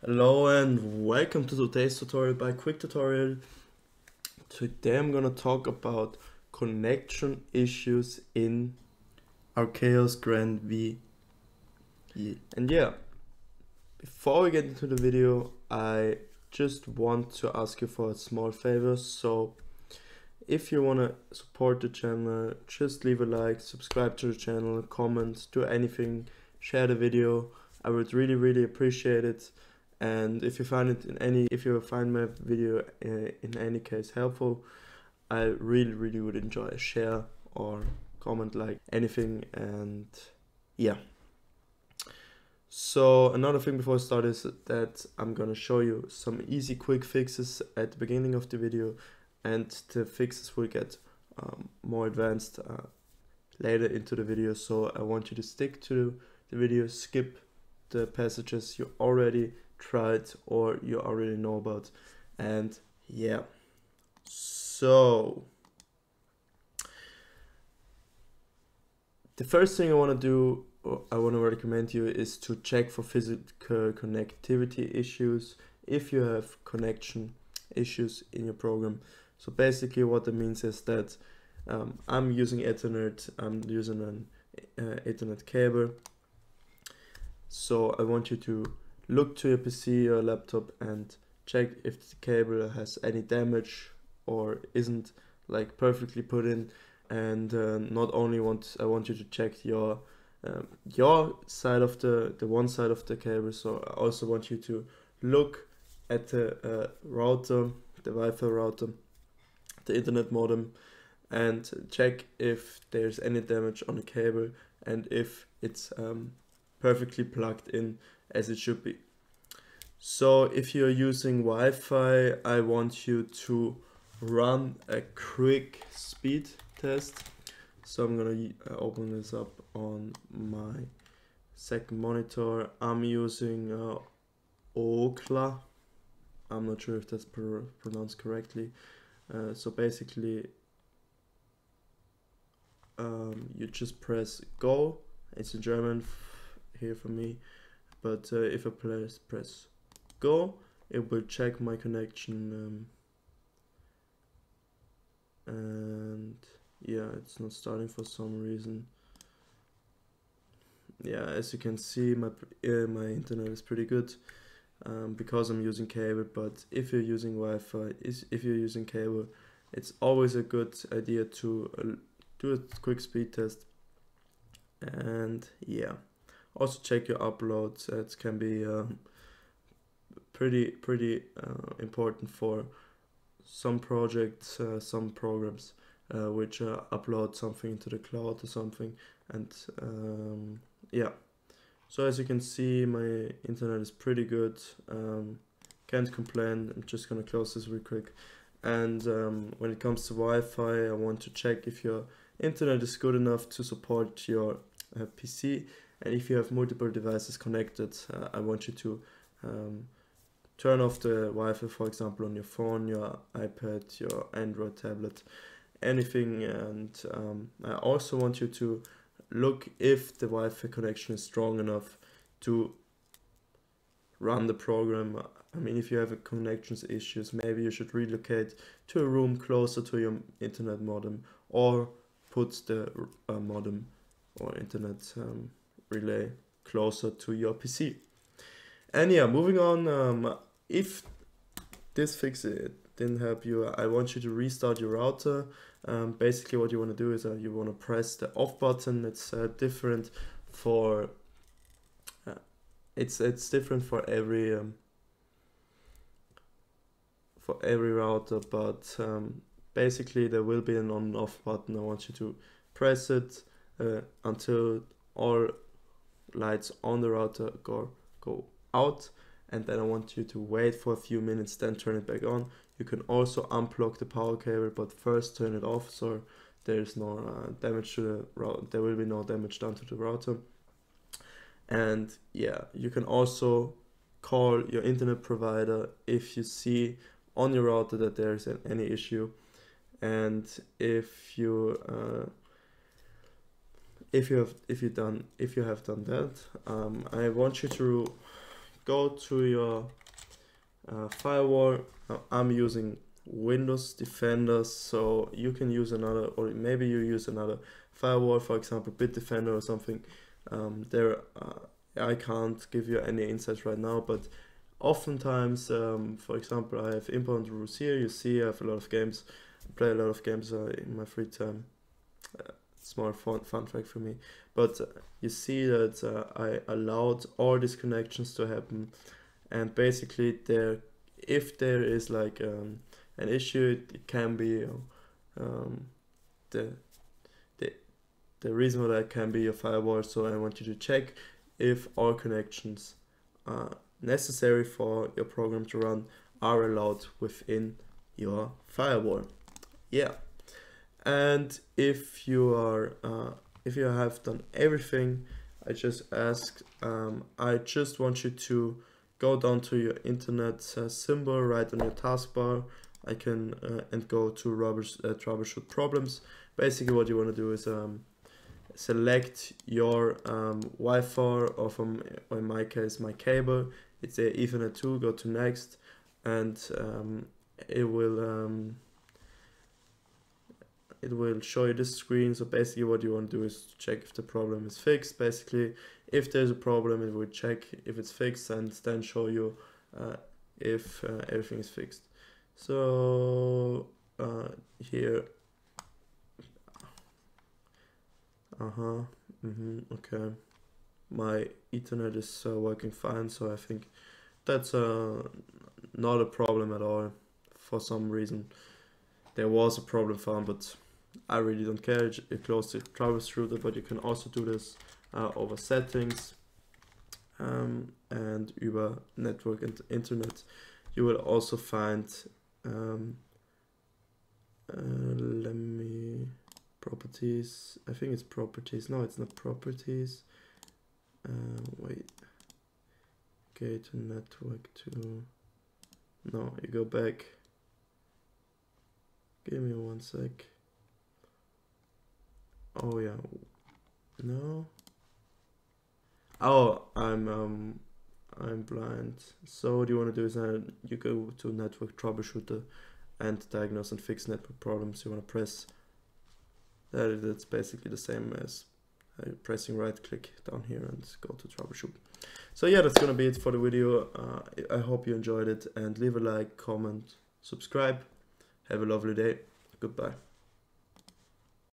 Hello and welcome to today's tutorial by Quick Tutorial. Today I'm gonna talk about connection issues in ArKaos GrandVJ. And yeah, before we get into the video, I just want to ask you for a small favor. So if you wanna support the channel, just leave a like, subscribe to the channel, comment, do anything, share the video. I would really appreciate it. And if you find my video in any case helpful, I really would enjoy a share or comment, like anything. And yeah. So another thing before I start is that I'm gonna show you some easy quick fixes at the beginning of the video, and the fixes will get more advanced later into the video. So I want you to stick to the video, skip the passages you already tried or you already know about. And yeah, so the first thing I want to recommend you is to check for physical connectivity issues if you have connection issues in your program. So basically what that means is that I'm using Ethernet, I'm using an Ethernet cable. So I want you to look to your PC or laptop and check if the cable has any damage or isn't like perfectly put in. And not only I want you to check your side of the one side of the cable. So I also want you to look at the router, the Wi-Fi router, the internet modem, and check if there's any damage on the cable and if it's perfectly plugged in as it should be. So if you're using Wi-Fi, I want you to run a quick speed test. So I'm gonna open this up on my second monitor. I'm using ArKaos. I'm not sure if that's pronounced correctly. So basically you just press go. It's in German here for me, but if I press go, it will check my connection, and yeah, it's not starting for some reason. Yeah, as you can see, my internet is pretty good because I'm using cable. But if you're using Wi-Fi, if you're using cable, it's always a good idea to do a quick speed test. And yeah, also check your uploads. It can be pretty important for some projects, some programs which upload something into the cloud or something. And yeah, so as you can see, my internet is pretty good. Can't complain. I'm just gonna close this real quick. And when it comes to Wi-Fi, I want to check if your internet is good enough to support your PC. And if you have multiple devices connected, I want you to turn off the Wi-Fi, for example, on your phone, your iPad, your Android tablet, anything. And I also want you to look if the Wi-Fi connection is strong enough to run the program. I mean, if you have a connections issues, maybe you should relocate to a room closer to your internet modem, or put the modem or internet relay closer to your PC. And yeah, moving on, if this fix didn't help you, I want you to restart your router. Basically what you want to do is you want to press the off button. It's different for it's different for every router, but basically there will be an on and off button. I want you to press it until all lights on the router go out, and then I want you to wait for a few minutes, then turn it back on. You can also unplug the power cable, but first turn it off so there's no damage to the router. There will be no damage done to the router. And yeah, you can also call your internet provider if you see on your router that there's any issue. And if you have done that, I want you to go to your firewall. I'm using Windows Defender, so you can use another, or maybe you use another firewall, for example Bitdefender or something. I can't give you any insights right now, but oftentimes, for example, I have inbound rules here. You see I have a lot of games, I play a lot of games in my free time. Small fun fact for me, but you see that I allowed all these connections to happen, and basically if there is like an issue, it can be the reason for that can be your firewall. So I want you to check if all connections necessary for your program to run are allowed within your firewall. Yeah. And if you have done everything I just asked, I just want you to go down to your internet symbol right on your taskbar. And go to troubleshoot problems. Basically what you want to do is select your Wi-Fi, or in my case my cable. It's a Ethernet 2, go to next, and it will show you this screen. So basically what you want to do is check if the problem is fixed. Basically, if there's a problem, it will check if it's fixed and then show you if everything is fixed. So here, okay, my Ethernet is working fine, so I think that's not a problem at all. For some reason there was a problem found, but I really don't care. It closed the troubleshooter, but you can also do this over settings and über network and internet. You will also find properties. I think it's properties. No, it's not properties. Wait. Okay, to network to. No, you go back. Give me 1 sec. Oh yeah. No. Oh, I'm blind. So what you want to do is you go to network troubleshooter and diagnose and fix network problems. You want to press that. That's basically the same as pressing right click down here and go to troubleshoot. So yeah, that's gonna be it for the video. I hope you enjoyed it, and leave a like, comment, subscribe. Have a lovely day. Goodbye.